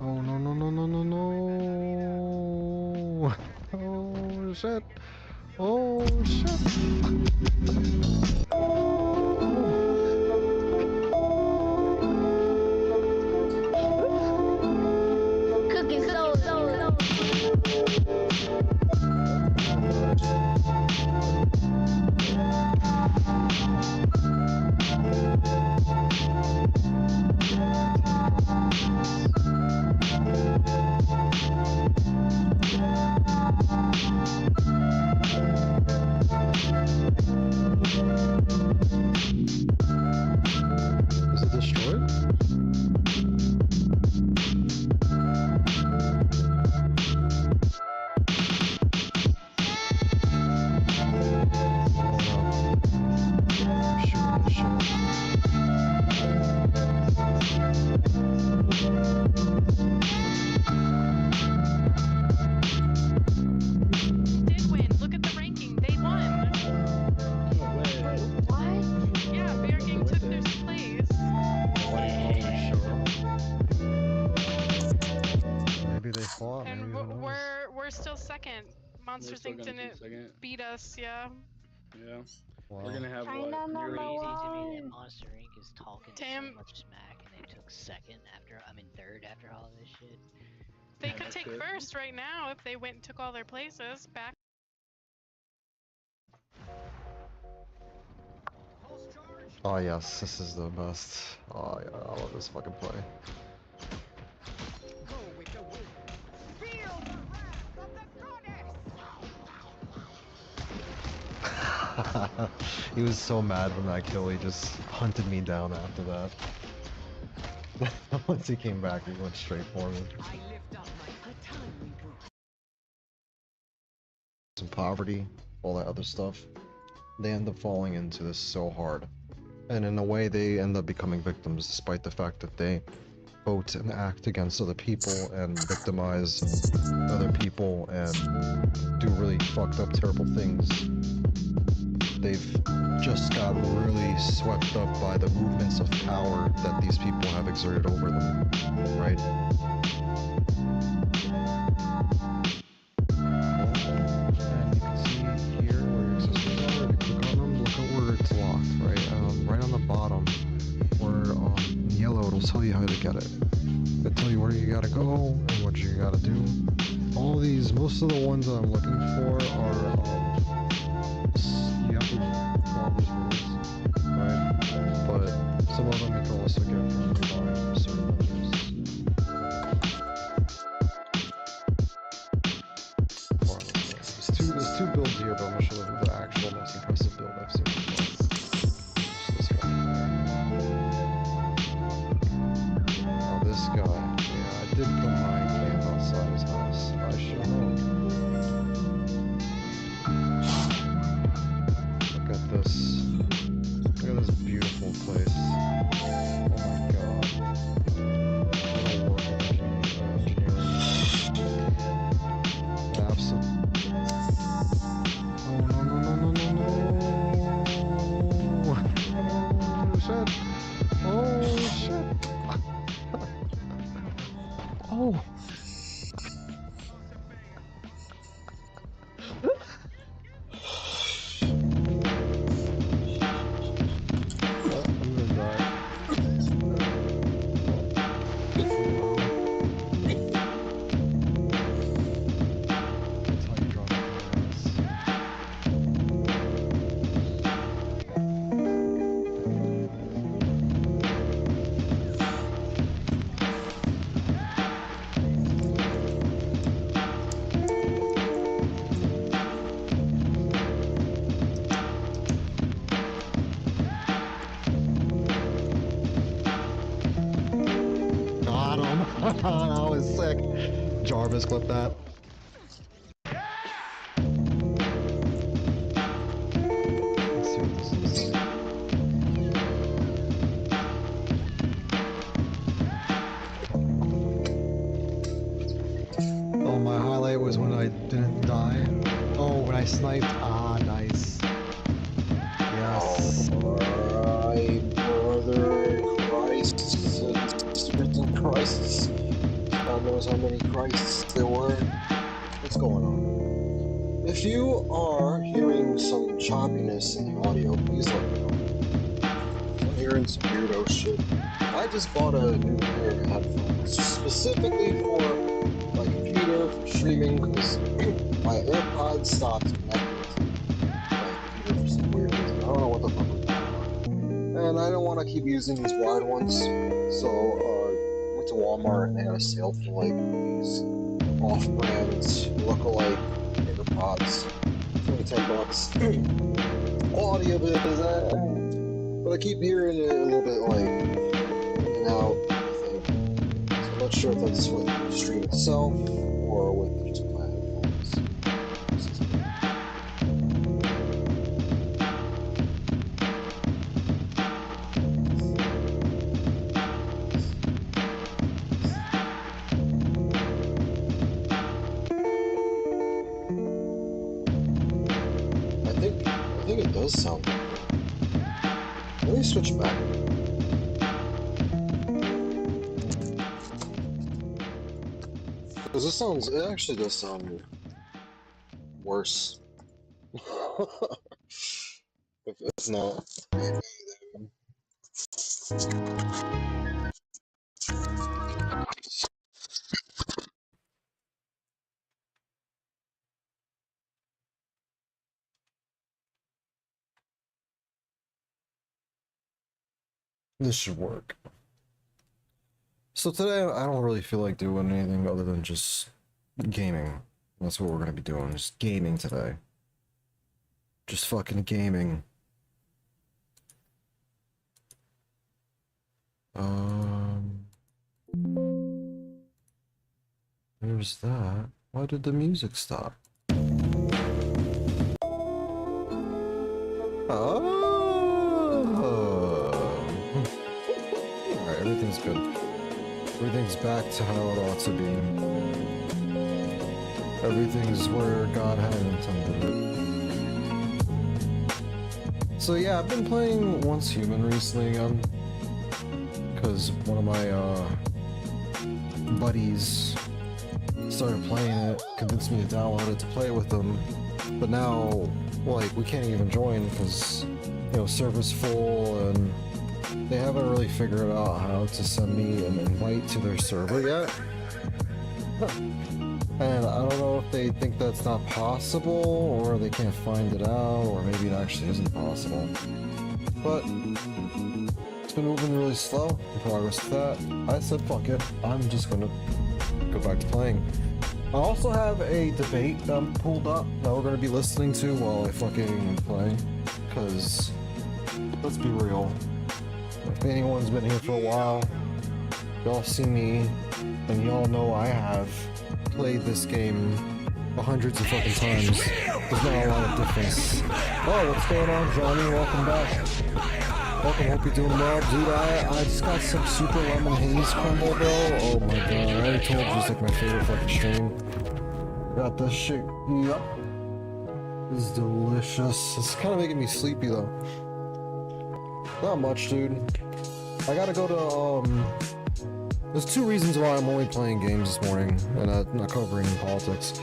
Oh no no no no no no! Oh shit! Oh shit! Cooking so. Is it destroyed? Did win. Look at the ranking. They won. What? Yeah, Bear Gang took their place. Maybe they fought. And Maybe who knows? we're still second. Monsters still Inc. gonna keep didn't second. beat us, yeah. Yeah. Wow. We're gonna have Kinda what? number Nearly- Crazy to me that one. Monster Inc. is talking Tim. so much smack and they took third after all this shit. They Yeah, could that's take good. first right now if they went and took all their places back. Oh yes, this is the best. Oh yeah, I love this fucking play. He was so mad when that kill, he just hunted me down after that. Once he came back, he went straight for me. Some poverty, all that other stuff. They end up falling into this so hard. And in a way, they end up becoming victims despite the fact that they vote and act against other people and victimize other people and do really fucked up, terrible things. They've just got really swept up by the movements of power that these people have exerted over them, right? And you can see here where your accessories are, if you click on them, look at where it's locked, right? Right on the bottom, where in yellow it'll tell you how to get it. It'll tell you where you gotta go and what you gotta do. All these, most of the ones that I'm looking for are, you have to follow these rules, right? But some of them you can also get from buying certain vendors. There's two builds here, but I'm gonna show you the actual most impressive build I've seen so far. Just this one. Now this guy, yeah, I did put my camp outside his house. I should have known. Look at this. Look at this beautiful place. Oh my god. What a work of engineering. Absolutely. Oh no no no no no no! Oh shit! Oh shit! Oh! I'm gonna die. That's how you draw the cameras. Got him! That was sick! Jarvis clipped that. Let's see what this is. Oh, my highlight was when I didn't die. Oh, when I sniped. Ah, nice. Yes. Alright, brother, Christ, sisters in Christ. God knows how many Christs there were. What's going on? If you are hearing some choppiness in the audio, please let me know. I'm hearing some weirdo shit. I just bought a new pair of headphones specifically for my computer, for streaming, because my AirPods stopped connecting to my computer for some weird reason. I don't know what the fuck was going on. And I don't want to keep using these wired ones, so I went to Walmart and they had a sale for like these off-brand look-alike AirPods. It's only $10. Quality of it is but I keep hearing it a little bit like in and out, I think. So I'm not sure if that's with the stream itself or with just my headphones. I think it does sound good. Let me switch back. Because it actually does sound worse. If it's not. This should work. So today I don't really feel like doing anything other than just gaming. That's what we're gonna be doing, just gaming today. Just fucking gaming. There's that. Why did the music stop? Alright, everything's good. Everything's back to how it ought to be. Everything's where God had intended it. So yeah, I've been playing Once Human recently again. Because one of my buddies started playing it, convinced me to download it to play with them. But now, like, we can't even join because, you know, server's full and they haven't really figured out how to send me an invite to their server yet. And I don't know if they think that's not possible or they can't find it out or maybe it actually isn't possible. But it's been moving really slow in progress to that. I said fuck it, I'm just gonna go back to playing. I also have a debate that I'm pulled up that we're going to be listening to while I fucking play. Because, let's be real, if anyone's been here for a while, y'all see me, and y'all know I have played this game hundreds of fucking times. There's not a lot of difference. Oh, what's going on, Johnny? Welcome back. Welcome, hope you're doing well. Dude, I just got some super lemon haze crumble, bro. Oh my god, I already told you it's like my favorite fucking stream. Got this shit. Yup. This is delicious. It's kind of making me sleepy though. Not much, dude. I gotta go to, there's two reasons why I'm only playing games this morning and not covering politics.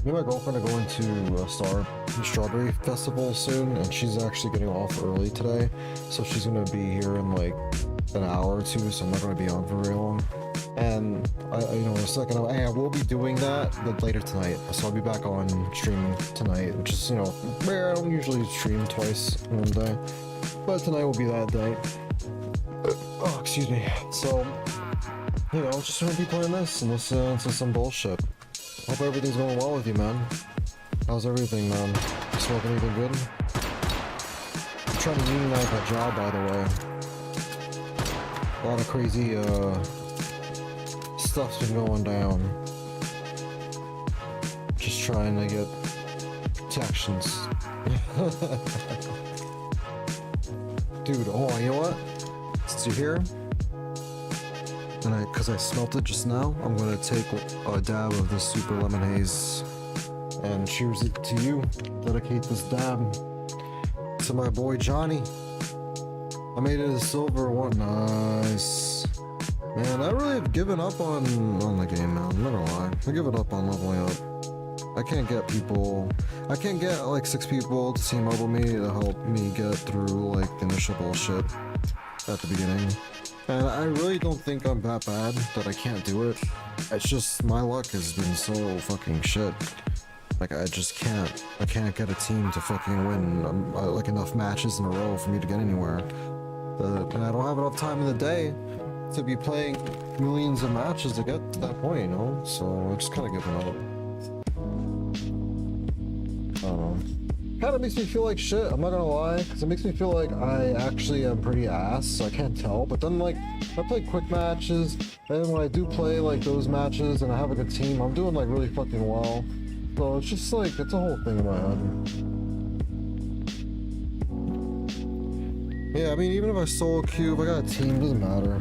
Me and my girlfriend are going to a Strawberry Festival soon, and she's actually getting off early today, so she's gonna be here in like an hour or two, so I'm not gonna be on for very long. And in a second, I will be doing that, but later tonight. So I'll be back on streaming tonight, which is, rare. I don't usually stream twice in one day, but tonight will be that day. Oh, excuse me. So, just gonna be playing this and listening to some bullshit. Hope everything's going well with you, man. How's everything, man? Smoking anything good? I'm trying to unionize my job, by the way. A lot of crazy, stuff's been going down. Just trying to get protections. Dude, oh, you know what? Since you're here, and because I smelt it just now, I'm gonna take a dab of this super lemon haze and cheers it to you. Dedicate this dab to my boy Johnny. I made it a silver one. Nice. Man, I really have given up on the game, man. I'm not gonna lie. I've given up on leveling up. I can't get people... I can't get like 6 people to team up with me to help me get through like the initial bullshit at the beginning. And I really don't think I'm that bad that I can't do it. It's just my luck has been so fucking shit. Like I just can't. I can't get a team to fucking win like enough matches in a row for me to get anywhere. And I don't have enough time in the day to be playing millions of matches to get to that point, you know? So I'm just kind of giving up. I don't know. Kind of makes me feel like shit, I'm not gonna lie, because it makes me feel like I actually am pretty ass, so I can't tell. But then like, I play quick matches, and when I do play like those matches and I have a good team, I'm doing like really fucking well. So it's just like, it's a whole thing in my head. Yeah, I mean, even if I solo queue, if I got a team, it doesn't matter.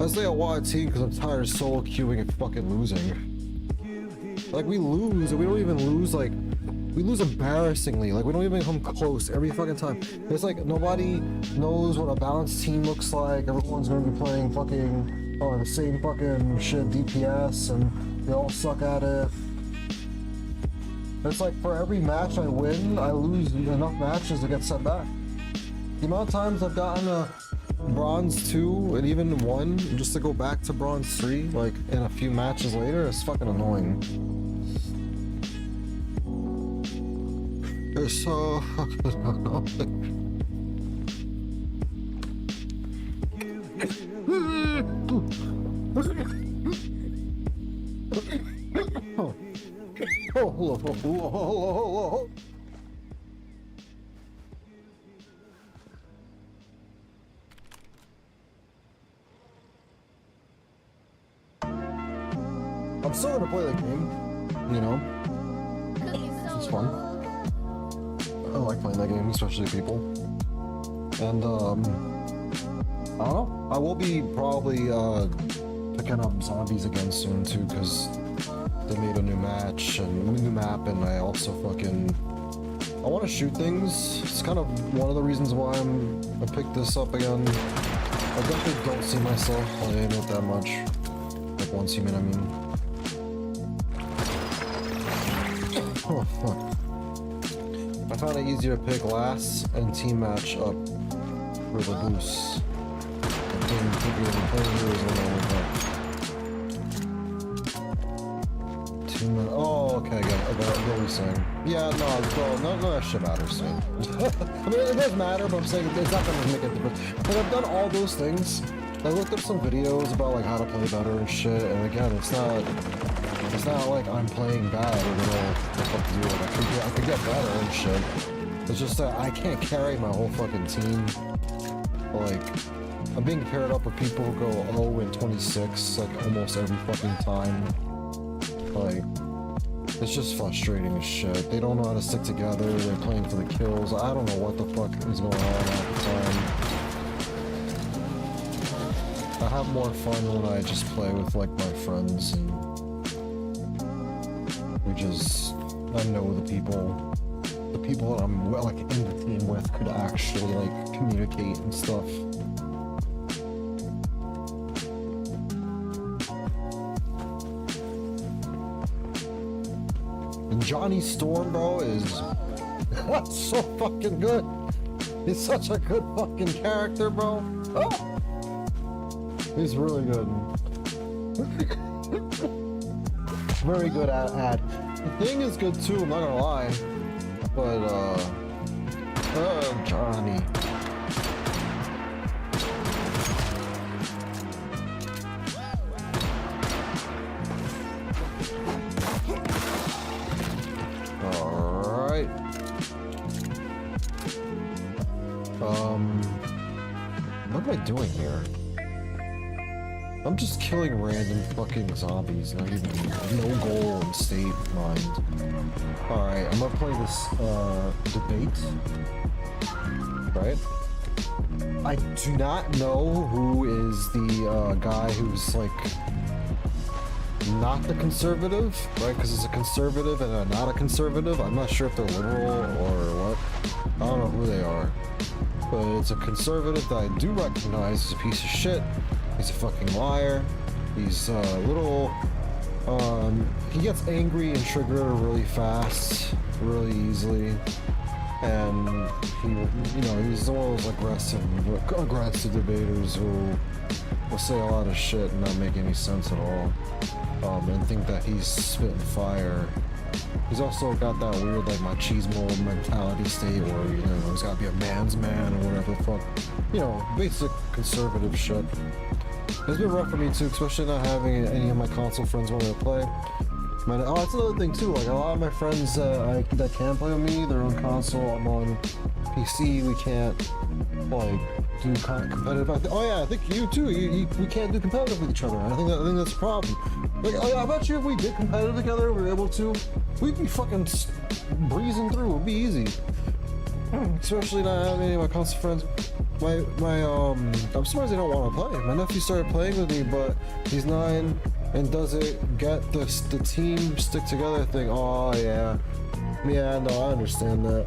I say I want a team because I'm tired of solo queuing and fucking losing. Like, we lose, and we don't even lose, like, we lose embarrassingly. Like, we don't even come close every fucking time. It's like, nobody knows what a balanced team looks like. Everyone's gonna be playing fucking, the same fucking shit DPS, and they all suck at it. It's like, for every match I win, I lose enough matches to get sent back. The amount of times I've gotten a Bronze 2 and even 1 just to go back to Bronze 3, like, in a few matches later, is fucking annoying. It's so fucking annoying. Oh. I'm still gonna play the game, you know? It's fun. I like playing that game, especially people. And, I don't know. I will be probably, picking up zombies again soon, too, because they made a new match and a new map, and I also fucking... I want to shoot things. It's kind of one of the reasons why I picked this up again. I definitely don't see myself playing it that much. Like, one teammate, I mean. Oh, fuck. I found it easier to pick last and team match up for the boosts. Oh, okay, I got what you're saying. Yeah, no, that shit matters, man. I mean, it does matter, but I'm saying it's not gonna make a difference. But I've done all those things. I looked up some videos about like how to play better and shit, and again, it's not like I'm playing bad or what the fuck to do. Like, I could get better and shit. It's just that I can't carry my whole fucking team. Like, I'm being paired up with people who go 0 and 26 like almost every fucking time. Like, it's just frustrating as shit. They don't know how to stick together. They're playing for the kills. I don't know what the fuck is going on at the time. I have more fun when I just play with like my friends and I know the people that I'm like in the team with could actually like communicate and stuff. And Johnny Storm, bro, is so fucking good. He's such a good fucking character, bro. Oh! He's really good. Very good at. The thing is good too, I'm not gonna lie. But, Johnny. Alright. What am I doing here? I'm just killing random fucking zombies, not even no goal in state mind. Alright, I'm gonna play this debate. Right? I do not know who is the guy who's like not the conservative, right? Because it's a conservative and not a conservative. I'm not sure if they're liberal or what. I don't know who they are. but it's a conservative that I do recognize as a piece of shit. He's a fucking liar. He's a little, he gets angry and triggered really fast, really easily. And he's one of those aggressive debaters who will say a lot of shit and not make any sense at all. And think that he's spitting fire. He's also got that weird machismo mentality state where he's gotta be a man's man or whatever the fuck. Basic conservative shit. It's been rough for me too, especially not having any of my console friends want to play. That's another thing too. A lot of my friends that can play with me, they're on console. I'm on PC. We can't do competitive. I think you too. We can't do competitive with each other. I think that's a problem. I bet you if we did competitive together, we were able to, we'd be fucking breezing through. It'd be easy. Especially not having any of my console friends. I'm surprised they don't want to play. My nephew started playing with me, but he's 9 and doesn't get the team stick together thing. Oh yeah, no, I understand that.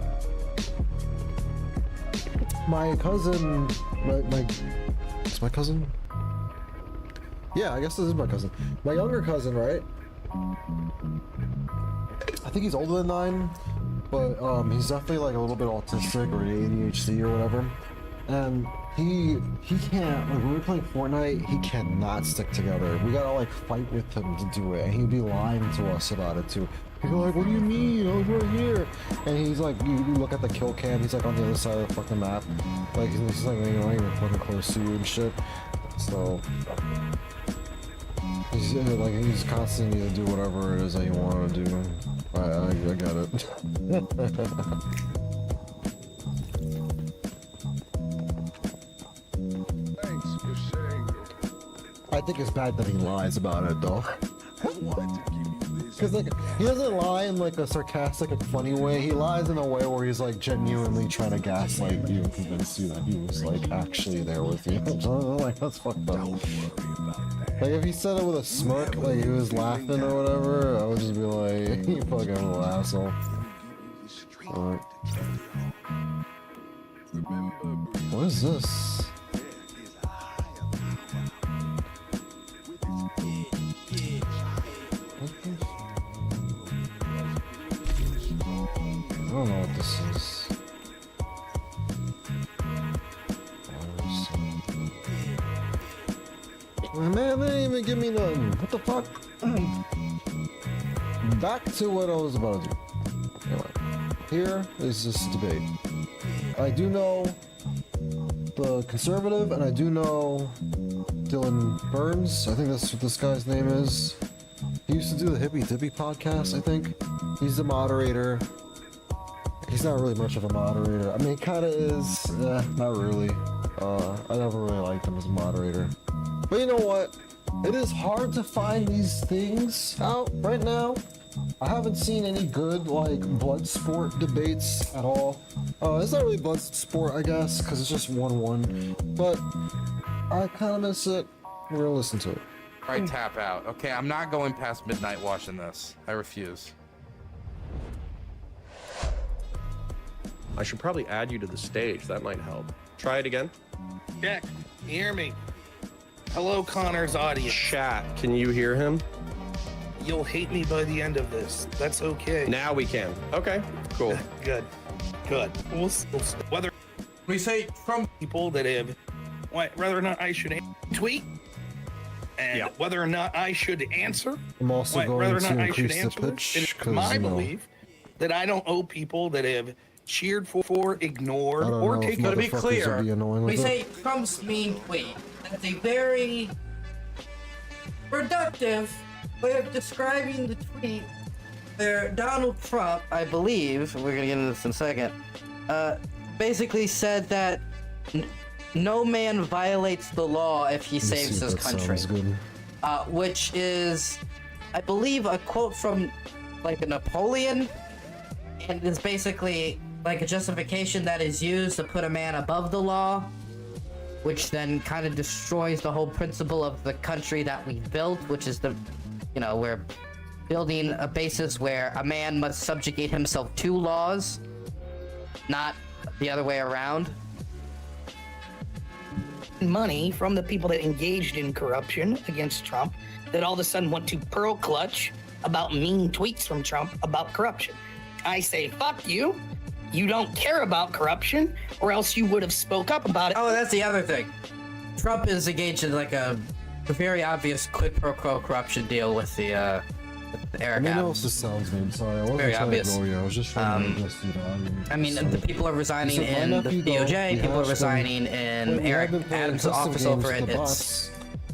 My cousin, it's my cousin. Yeah, I guess this is my cousin. My younger cousin, right? I think he's older than 9, but he's definitely a little bit autistic or ADHD or whatever. And he can't, when we're playing Fortnite, he cannot stick together. We gotta fight with him to do it, and he'd be lying to us about it too. He'd be like, what do you mean? I was right here. And he's you look at the kill cam, he's on the other side of the fucking map. He's not even fucking close to you and shit. So he's constantly to do whatever it is that you want to do. I got it. I think it's bad that he lies about it though. Because he doesn't lie in a sarcastic, funny way. He lies in a way where he's genuinely trying to gaslight you and convince you that he was actually there with you. That's fucked up. If he said it with a smirk, he was laughing or whatever, I would just be like, you fucking little asshole. Alright. What is this? I don't know what this is. Man, they didn't even give me nothing. What the fuck? Back to what I was about to do. Anyway, here is this debate. I do know the conservative, and I do know Dylan Burns. I think that's what this guy's name is. He used to do the Hippy Dippy podcast, I think. He's the moderator. He's not really much of a moderator. I mean, he kind of is. Not really. I never really liked him as a moderator. But you know what? It is hard to find these things out right now. I haven't seen any good, blood sport debates at all. It's not really blood sport, I guess, because it's just 1-1. But I kind of miss it. We're gonna listen to it. Alright, tap out. Okay, I'm not going past midnight watching this. I refuse. I should probably add you to the stage. That might help. Try it again. Jack, you hear me? Hello, Connor's audience. Chat, can you hear him? You'll hate me by the end of this. That's okay. Now we can. Okay, cool. Good. We'll whether We say Trump people that have whether or not I should tweet, and whether or not I should answer. I'm also going whether or to not I should increase the answer. pitch, It's my belief that I don't owe people that have cheered for, ignored, or taken. To be clear, we it. say Trump's mean tweet. That's a very productive way of describing the tweet where Donald Trump, I believe, we're gonna get into this in a second, basically said that no man violates the law if he saves his country. Which is, I believe, a quote from a Napoleon, and is basically a justification that is used to put a man above the law, which then kind of destroys the whole principle of the country that we built, which is we're building a basis where a man must subjugate himself to laws, not the other way around. gotten money from the people that engaged in corruption against Trump that all of a sudden want to pearl clutch about mean tweets from Trump about corruption. I say, fuck you. You don't care about corruption, or else you would have spoke up about it. Oh, that's the other thing. Trump is engaged in like a very obvious quid pro quo corruption deal with the Eric I Adams. know sounds mean. Sorry, I wasn't Very trying obvious. to ignore you. I was just trying to just, I mean, the people are resigning So my in the nephew, though, DOJ. he People are has resigning been- in we have Eric been playing Adams' custom office games over with it. the It's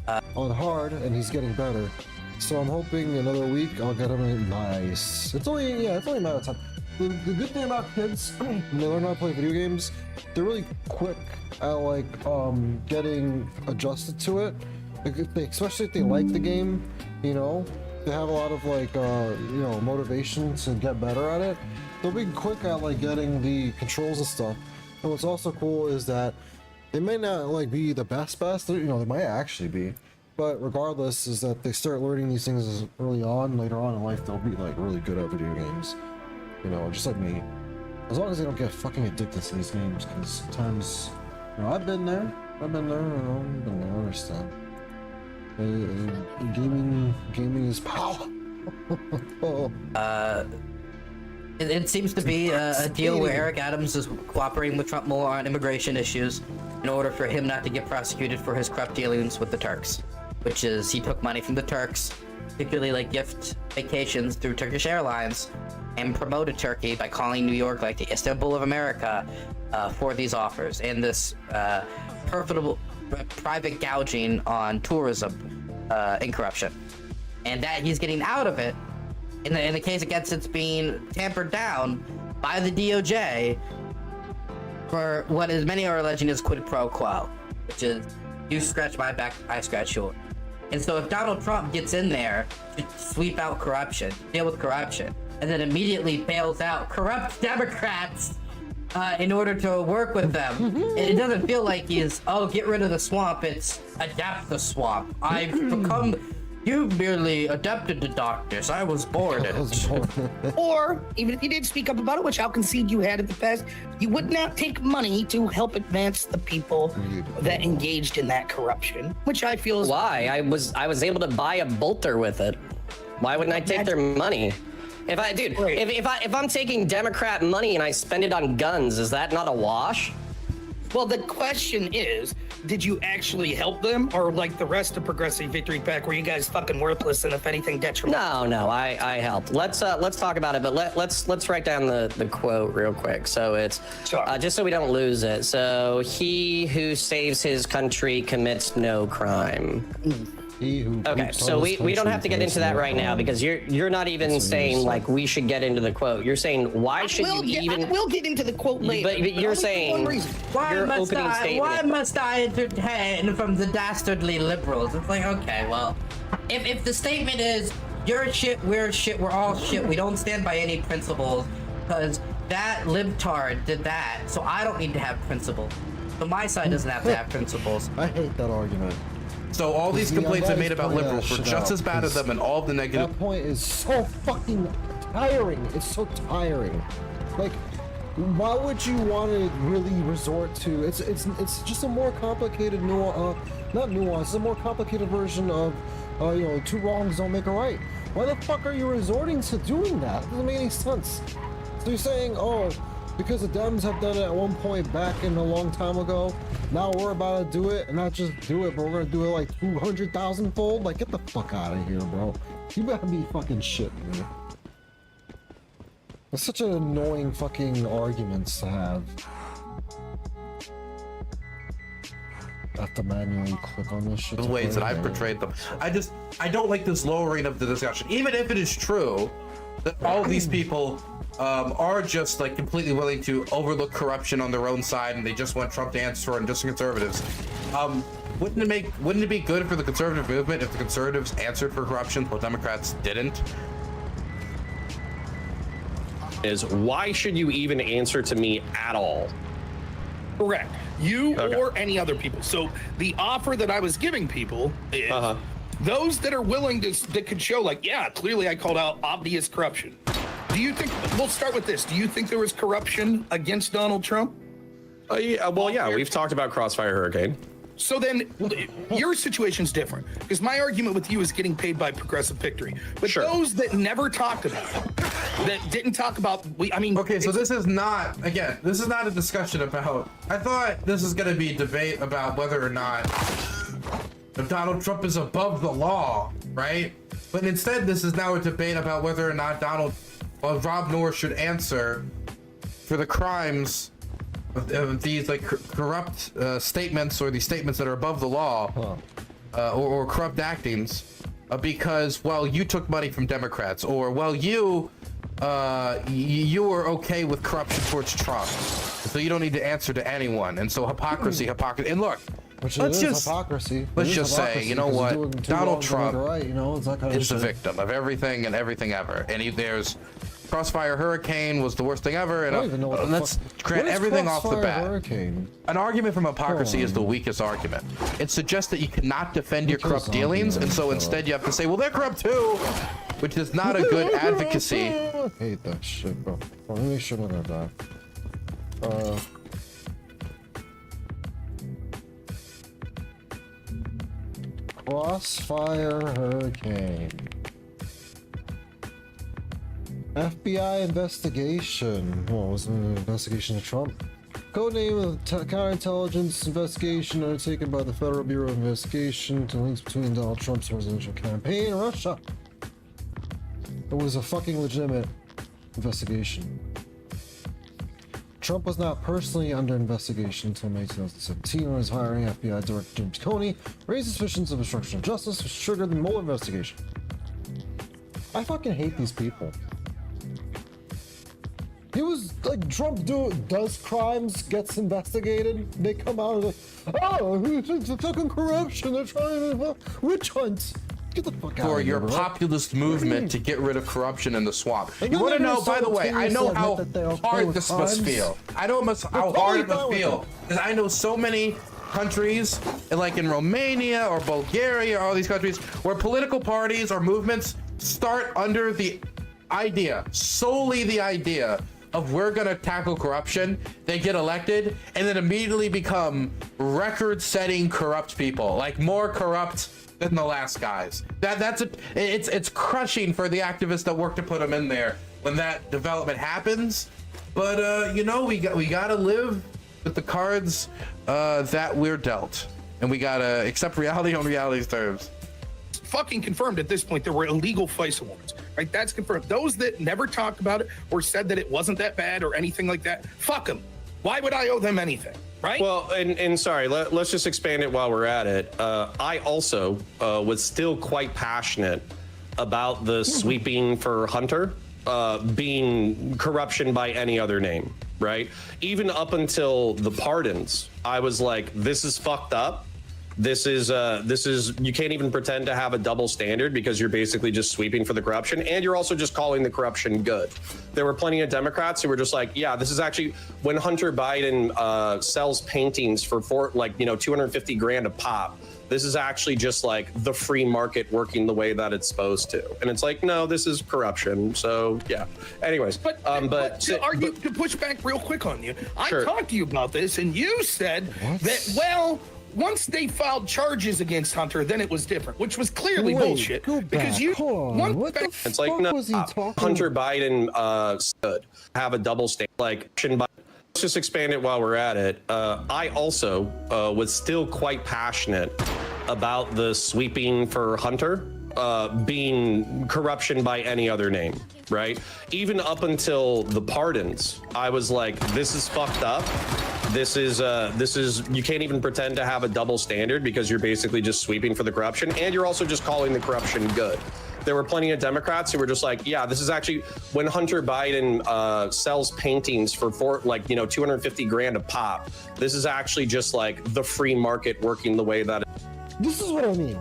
bots on hard, and he's getting better. So I'm hoping another week I'll get him in nice. It's only a matter of time. The good thing about kids, when they learn how to play video games, they're really quick at like getting adjusted to it. Like, especially if they like the game, you know, they have a lot of like you know, motivation to get better at it. They'll be quick at like getting the controls and stuff. And what's also cool is that they may not like be the best, you know, they might actually be. But regardless, is that they start learning these things early on. Later on in life, they'll be like really good at video games. You know, just like me. As long as they don't get fucking addicted to these games, because sometimes, you know, I've been there, you know, I understand. Gaming is power. It seems to be a deal where Eric Adams is cooperating with Trump more on immigration issues in order for him not to get prosecuted for his corrupt dealings with the Turks, which is he took money from the Turks, particularly like gift vacations through Turkish Airlines, and promoted Turkey by calling New York like the Istanbul of America for these offers and this profitable private gouging on tourism and corruption, and that he's getting out of it. In the case against it's being tampered down by the DOJ for what is many are alleging is quid pro quo, which is you scratch my back, I scratch yours. And so if Donald Trump gets in there to sweep out corruption, deal with corruption, and then immediately bails out corrupt Democrats in order to work with them, it doesn't feel like he's, oh, get rid of the swamp, it's adapt the swamp. I've become... You merely adapted to darkness. I was born in it. Or, even if you did speak up about it, which I'll concede you had in the past, you would not take money to help advance the people that engaged in that corruption, which I feel is... Why? I was able to buy a bolter with it. Why wouldn't I take their money? If I'm taking Democrat money and I spend it on guns, is that not a wash? Well, the question is, did you actually help them, or like the rest of Progressive Victory PAC, were you guys fucking worthless and if anything detrimental? No, I helped. Let's talk about it, but let's write down the quote real quick. So it's just so we don't lose it. So he who saves his country commits no crime. Okay, so we don't have to get into that right now because you're not even saying like we should get into the quote. You're saying why should you even? We'll get into the quote later. But you're saying Why must I entertain from the dastardly liberals? It's like, okay, well, if the statement is you're shit, we're shit, we're all shit, we don't stand by any principles because that libtard did that, so I don't need to have principles. So my side doesn't have to have principles. I hate that argument. So all these complaints I made about liberals were just as bad as them, and all of the negative. That point is so fucking tiring. It's so tiring. Like, why would you want to really resort to? It's just a more complicated not nuance. It's a more complicated version of, you know, two wrongs don't make a right. Why the fuck are you resorting to doing that? It doesn't make any sense. So you're saying, oh, because the Dems have done it at one point back in a long time ago, now we're about to do it, and not just do it, but we're gonna do it like 200,000 fold? Like, get the fuck out of here, bro. You better be fucking shitting me. It's such an annoying fucking arguments to have. I have to manually click on this shit. The ways that I've portrayed them. I don't like this lowering of the discussion. Even if it is true that all of these people are just like completely willing to overlook corruption on their own side, and they just want Trump to answer, and just the conservatives. Wouldn't it be good for the conservative movement if the conservatives answered for corruption while Democrats didn't? Is why should you even answer to me at all? Correct. You or any other people. So the offer that I was giving people is those that are willing to, that could show like, yeah, clearly I called out obvious corruption. Do you think, we'll start with this. Do you think there was corruption against Donald Trump? Yeah, well, yeah, we've talked about Crossfire Hurricane. So then, your situation's different because my argument with you is getting paid by progressive victory. But those that never talked about it, that didn't talk about, okay, so this is not a discussion about. I thought this is going to be a debate about whether or not Donald Trump is above the law, right? But instead, this is now a debate about whether or not Rob Noor should answer for the crimes of these like corrupt statements, or these statements that are above the law, or corrupt actings, because you took money from Democrats, or you were okay with corruption towards Trump, so you don't need to answer to anyone. And so hypocrisy. And look, let's just say, you know what, Donald Trump is the victim of everything and everything ever. And there's Crossfire Hurricane was the worst thing ever, and let's grant everything off the bat. Hurricane? An argument from hypocrisy is the weakest argument. It suggests that you cannot defend your corrupt dealings, and so instead you have to say, well, they're corrupt too, which is not a good advocacy. I hate that shit, bro. Let me make sure I'm not gonna die. Crossfire Hurricane. FBI investigation. Well, it was an investigation of Trump. Codename of counterintelligence investigation undertaken by the Federal Bureau of Investigation to links between Donald Trump's presidential campaign and Russia. It was a fucking legitimate investigation. Trump was not personally under investigation until May 2017 when his hiring FBI Director James Comey raised suspicions of obstruction of justice, which triggered the Mueller investigation. I fucking hate these people. He was like, Trump does crimes, gets investigated, they come out and like, oh, it's fucking corruption, they're trying to witch hunt. Get the fuck out For of your here, bro. populist movement to get rid of corruption in the swamp. You want to know, by the way, I know how hard this must feel. I know how hard it must feel. Because I know so many countries, like in Romania or Bulgaria, or all these countries, where political parties or movements start under the idea, solely the idea, of we're gonna tackle corruption. They get elected and then immediately become record-setting corrupt people, like more corrupt than the last guys. It's crushing for the activists that work to put them in there when that development happens. But you know, we gotta live with the cards that we're dealt, and we gotta accept reality on reality's terms. Fucking confirmed at this point there were illegal FISA warrants, right? That's confirmed. Those that never talked about it or said that it wasn't that bad or anything like that, fuck them. Why would I owe them anything, right? Well, and sorry, let's just expand it while we're at it. I also was still quite passionate about the sweeping for Hunter being corruption by any other name, right? Even up until the pardons, I was like, this is fucked up. This is you can't even pretend to have a double standard because you're basically just sweeping for the corruption, and you're also just calling the corruption good. There were plenty of Democrats who were just like, yeah, this is actually when Hunter Biden sells paintings for like, you know, 250 grand a pop. This is actually just like the free market working the way that it's supposed to. And it's like, no, this is corruption. So yeah. Anyways, but to push back real quick on you, I talked to you about this, and you said that, well, once they filed charges against Hunter, then it was different, which was clearly bullshit. Because you, it's like, no, Hunter Biden should have a double standard. Like, let's just expand it while we're at it. I also was still quite passionate about the sweeping for Hunter being corruption by any other name, right? Even up until the pardons, I was like, this is fucked up. This is you can't even pretend to have a double standard because you're basically just sweeping for the corruption, and you're also just calling the corruption good. There were plenty of Democrats who were just like, yeah, this is actually when Hunter Biden sells paintings for like, you know, 250 grand a pop. This is actually just like the free market working the way that This is what I mean.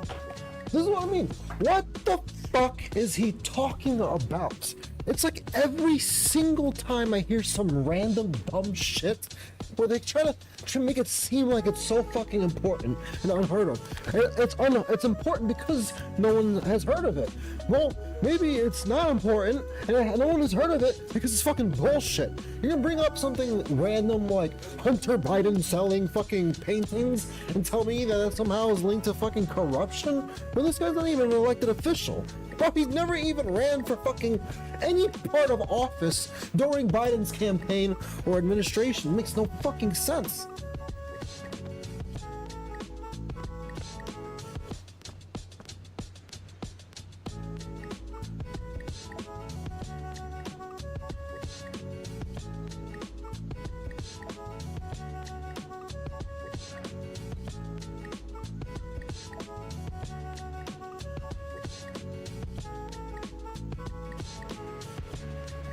This is what I mean. What the fuck is he talking about? It's like every single time I hear some random dumb shit where they try to make it seem like it's so fucking important and unheard of. It's important because no one has heard of it. Well, maybe it's not important and no one has heard of it because it's fucking bullshit. You're gonna bring up something random like Hunter Biden selling fucking paintings and tell me that somehow is linked to fucking corruption? Well, this guy's not even an elected official. Bro, he's never even ran for fucking any part of office during Biden's campaign or administration. It makes no fucking sense.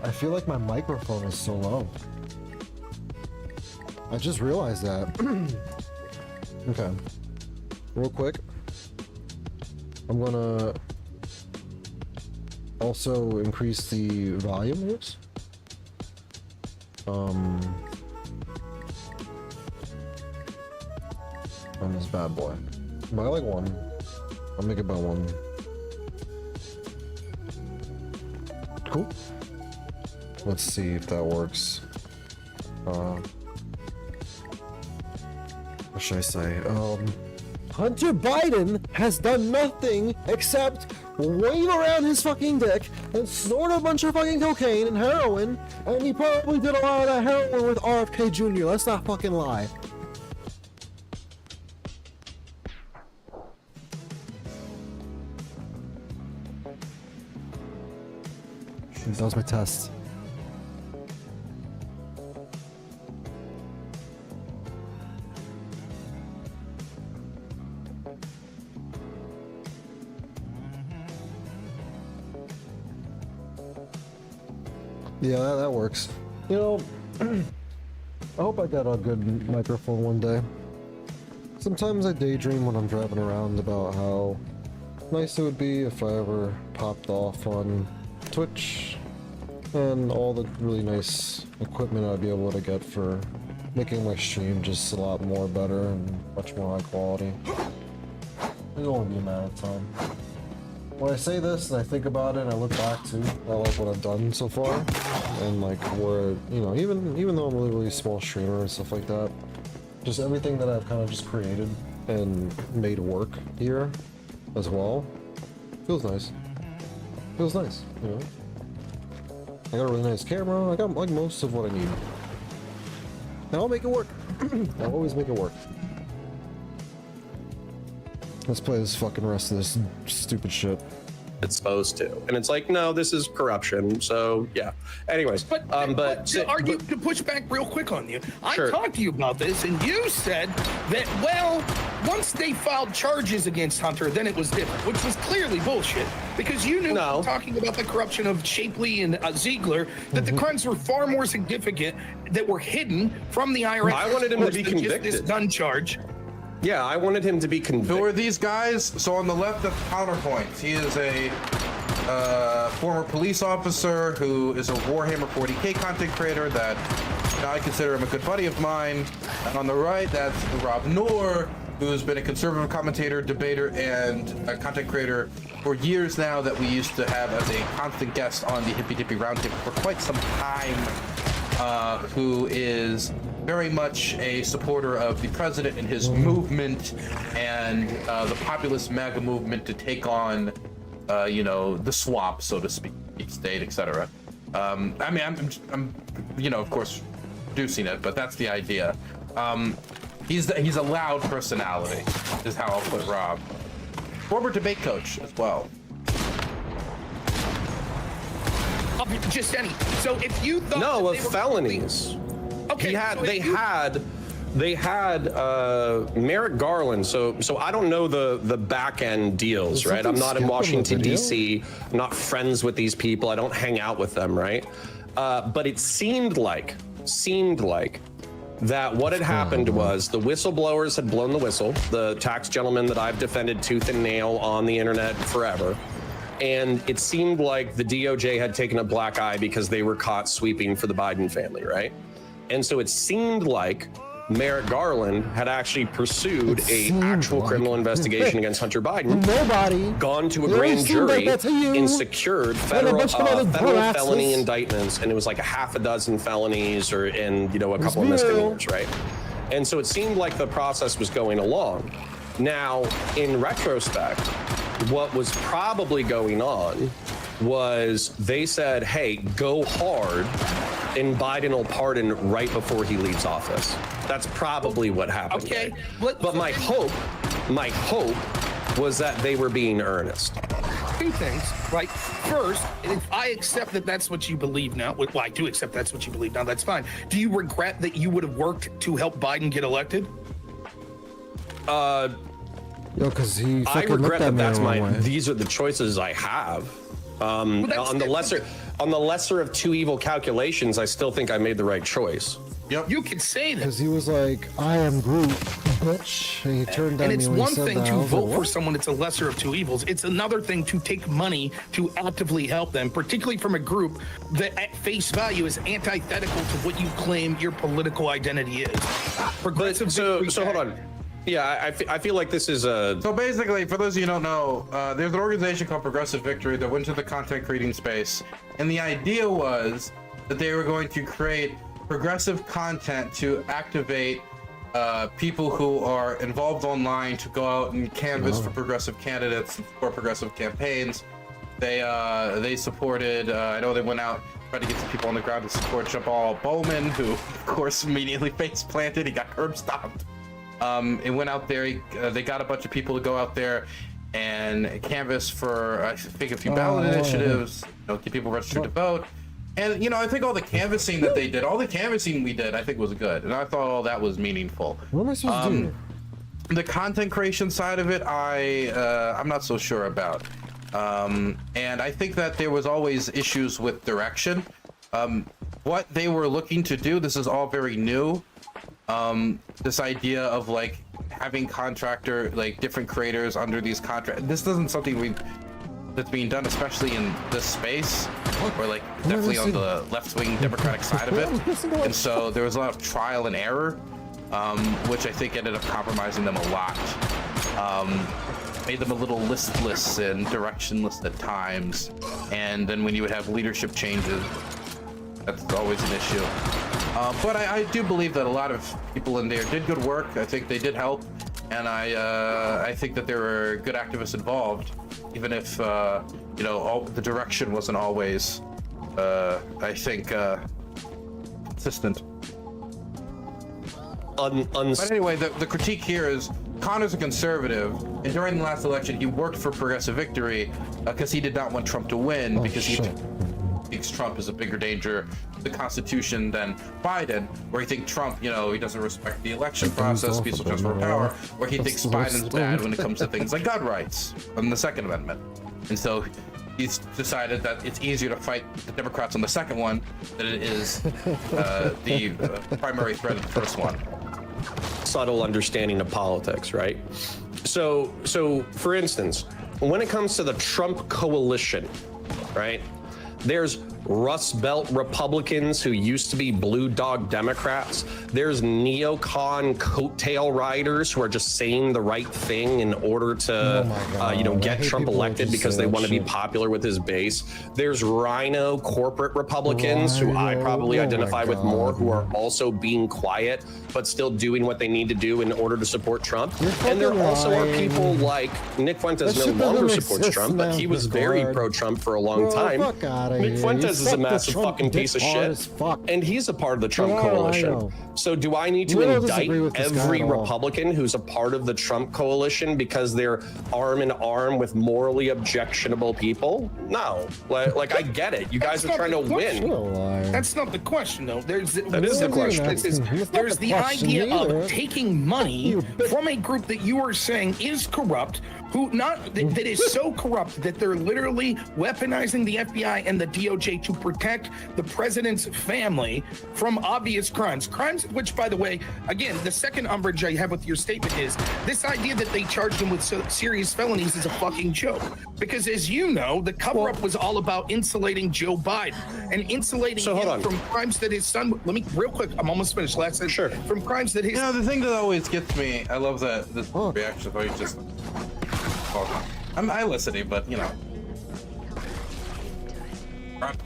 I feel like my microphone is so low. I just realized that. Okay. Real quick. I'm gonna also increase the volume of this. On this bad boy. By like one. I'll make it by one. Cool. Let's see if that works. What should I say? Hunter Biden has done nothing except wave around his fucking dick and snort a bunch of fucking cocaine and heroin, and he probably did a lot of that heroin with RFK Jr. Let's not fucking lie. That was my test. Yeah, that works. You know, I hope I got a good microphone one day. Sometimes I daydream when I'm driving around about how nice it would be if I ever popped off on Twitch and all the really nice equipment I'd be able to get for making my stream just a lot more better and much more high quality. It won't be a matter of time. When I say this and I think about it and I look back to I like what I've done so far and like where, you know, even though I'm a really small streamer and stuff like that, just everything that I've kind of just created and made work here as well feels nice. Feels nice, you know. I got a really nice camera. I got like most of what I need, and I'll make it work. I'll always make it work. Let's play this fucking rest of this stupid shit. It's supposed to, and it's like, no, this is corruption. So yeah. Anyways, but to push back real quick on you, sure. I talked to you about this, and you said that, well, once they filed charges against Hunter, then it was different, which was clearly bullshit, because you knew talking about the corruption of Shapley and Ziegler that the crimes were far more significant that were hidden from the IRS. I wanted him to be convicted. Just this gun charge. Yeah, I wanted him to be convicted. Who are these guys? So on the left, that's Counterpoint. He is a former police officer who is a Warhammer 40K content creator that I consider him a good buddy of mine. And on the right, that's Rob Noor, who's been a conservative commentator, debater, and a content creator for years now that we used to have as a constant guest on the Hippy Dippy Roundtable for quite some time, who is very much a supporter of the president and his movement and the populist MAGA movement to take on, you know, the swap, so to speak, state, etc. I mean, I'm, you know, of course, reducing it, but that's the idea. He's a loud personality, is how I'll put Rob. Former debate coach as well. Just any. So if you thought no, of felonies. Okay. They had Merrick Garland. So I don't know the back end deals, right? I'm not in Washington D.C. I'm not friends with these people. I don't hang out with them, right? But it seemed like that what had happened was the whistleblowers had blown the whistle. The tax gentleman that I've defended tooth and nail on the internet forever. and it seemed like the DOJ had taken a black eye because they were caught sweeping for the Biden family, right? And so it seemed like Merrick Garland had actually pursued an actual criminal investigation against Hunter Biden. Nobody gone to a grand jury and secured federal felony indictments, and it was like a half a dozen felonies and a couple of misdemeanors, right? And so it seemed like the process was going along. Now, in retrospect, what was probably going on was they said, hey, go hard, and Biden will pardon right before he leaves office. That's probably what happened. Okay. But my hope was that they were being earnest. Two things, right? First, if I accept that that's what you believe now, well, I do accept that's what you believe now, that's fine. Do you regret that you would have worked to help Biden get elected? Because he I fucking regret looked at that me the wrong way. these are the choices I have. On the lesser of two evil calculations, I still think I made the right choice. Yep. You could say that. Because he was like, I am Groot, bitch. And he turned down and it's me when one he said thing that. to I was vote like, for what? someone it's a lesser of two evils. It's another thing to take money to actively help them, particularly from a group that at face value is antithetical to what you claim your political identity is. Progressive. So hold on. Yeah, I feel like this is a... So basically, for those of you who don't know, there's an organization called Progressive Victory that went to the content creating space. And the idea was that they were going to create progressive content to activate people who are involved online to go out and canvass for progressive candidates or progressive campaigns. They supported, I know they went out, tried to get some people on the ground to support Jabal Bowman, who, of course, immediately face planted. He got curb stomped. It went out there. They got a bunch of people to go out there and canvass for, I think, a few ballot initiatives. Get people registered to vote. And I think all the canvassing that they did, all the canvassing we did, I think was good, and I thought all that was meaningful. What am I supposed to do? The content creation side of it, I'm not so sure about. And I think that there was always issues with direction. What they were looking to do, this is all very new. This idea of like having different creators under these contracts. This isn't something that's being done, especially in this space, or like definitely on the left-wing Democratic side of it. And so there was a lot of trial and error, which I think ended up compromising them a lot. Made them a little listless and directionless at times. And then when you would have leadership changes, that's always an issue. But I do believe that a lot of people in there did good work. I think they did help, and I think that there were good activists involved, even if all the direction wasn't always, I think, consistent. But anyway, the critique here is Connor's a conservative, and during the last election, he worked for Progressive Victory because he did not want Trump to win, because he thinks Trump is a bigger danger to the Constitution than Biden, where he thinks Trump, he doesn't respect the election process, peaceful transfer of power, where he thinks Biden's bad when it comes to things like gun rights and the Second Amendment. And so he's decided that it's easier to fight the Democrats on the second one than it is the primary threat of the first one. Subtle understanding of politics, right? So for instance, when it comes to the Trump coalition, right? There's Rust Belt Republicans who used to be Blue Dog Democrats. There's neocon coattail riders who are just saying the right thing in order to, get Trump elected because they want to be popular with his base. There's Rhino corporate Republicans who I probably identify with more, who are also being quiet but still doing what they need to do in order to support Trump. And there also are people like Nick Fuentes no longer supports Trump, but he was very pro-Trump for a long time. Nick Fuentes is a massive fucking piece of shit, and he's a part of the Trump coalition. So do I need to indict every Republican who's a part of the Trump coalition because they're arm in arm with morally objectionable people? No. Like I get it. You guys are trying to win. That's not the question, though. That is the question. There's the idea of taking money from a group that you are saying is corrupt, that is so corrupt that they're literally weaponizing the FBI and the DOJ to protect the president's family from obvious crimes. Crimes which, by the way, again, the second umbrage I have with your statement is this idea that they charged him with serious felonies is a fucking joke. Because as you know, the cover-up was all about insulating Joe Biden and insulating him from crimes that his son, let me, real quick, I'm almost finished, last sentence. Sure. From crimes that his... You know, the thing that always gets me, I love that this reaction, where he's just... I listening, but, you know. What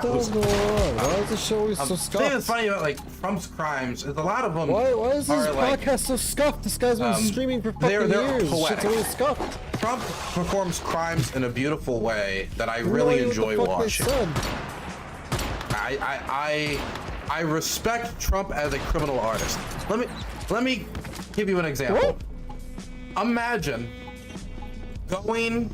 the hell's going on? Why is the show always so The scuffed? thing that's funny about, like, Trump's crimes is a lot of them Why is this are, like, podcast so scuffed? This guy's been streaming for fucking they're years. poetic. Shit's always scuffed. Trump performs crimes in a beautiful way that I really enjoy watching. I respect Trump as a criminal artist. Let me give you an example. Imagine going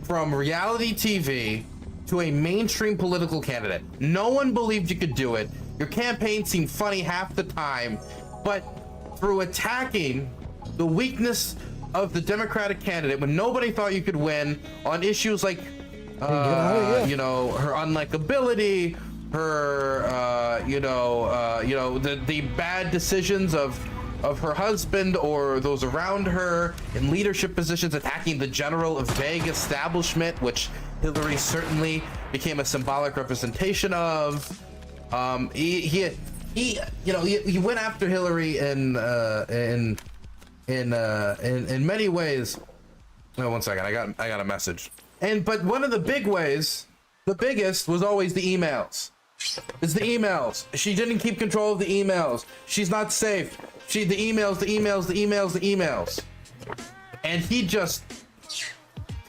from reality TV to a mainstream political candidate. No one believed you could do it. Your campaign seemed funny half the time, but through attacking the weakness of the Democratic candidate when nobody thought you could win on issues like you know, her unlikability, her the bad decisions of her husband or those around her in leadership positions, attacking the general vague establishment, which Hillary certainly became a symbolic representation of. He went after Hillary in many ways. Oh, 1 second, I got a message. But one of the big ways, the biggest, was always the emails. It's the emails. She didn't keep control of the emails. She's not safe. The emails. And he just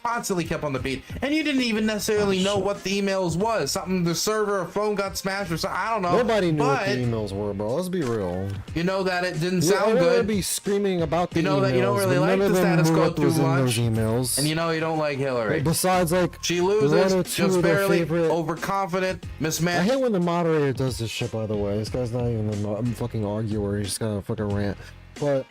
constantly kept on the beat. And you didn't even necessarily know what the emails was. Something, the server or phone got smashed or something. I don't know. Nobody knew what the emails were, bro. Let's be real. You know that it didn't sound good. I'd be screaming about the emails. That you don't really like the status quo too much. Emails. And you know you don't like Hillary. Besides, like, she loses, just barely, overconfident, mismanaged. I hate when the moderator does this shit, by the way. This guy's not even a fucking arguer. He's just gonna fucking rant. But,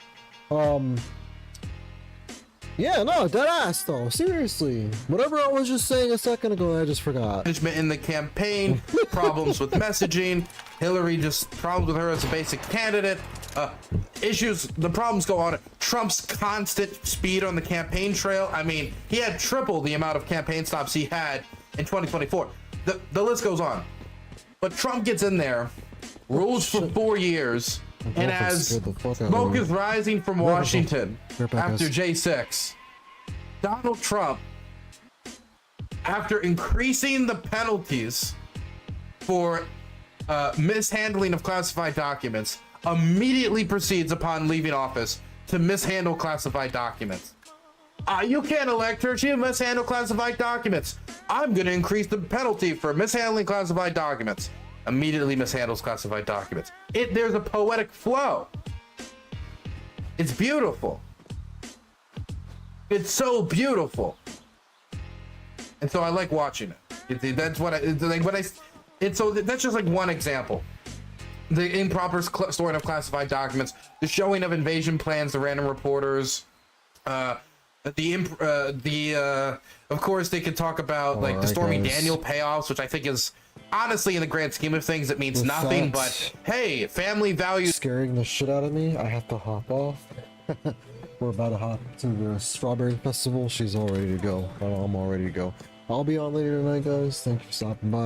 yeah, no, dead ass though. Seriously. Whatever I was just saying a second ago, I just forgot. Management in the campaign, problems with messaging, Hillary just problems with her as a basic candidate, the problems go on. Trump's constant speed on the campaign trail. I mean, he had triple the amount of campaign stops he had in 2024. The list goes on. But Trump gets in there, rules for 4 years, and as smoke is rising from Washington after J6, Donald Trump, after increasing the penalties for mishandling of classified documents, immediately proceeds upon leaving office to mishandle classified documents. You can't elect her. She mishandled classified documents. I'm going to increase the penalty for mishandling classified documents. Immediately mishandles classified documents. There's a poetic flow. It's beautiful. It's so beautiful. And so I like watching it. That's what that's just like one example. The improper storing of classified documents, the showing of invasion plans to random reporters, of course they could talk about like the Stormy Daniel payoffs, which I think is honestly in the grand scheme of things it means nothing, but hey, family values. Scaring the shit out of me. I have to hop off. We're about to hop to the Strawberry Festival. She's all ready to go. I'm all ready to go. I'll be on later tonight, guys. Thank you for stopping by.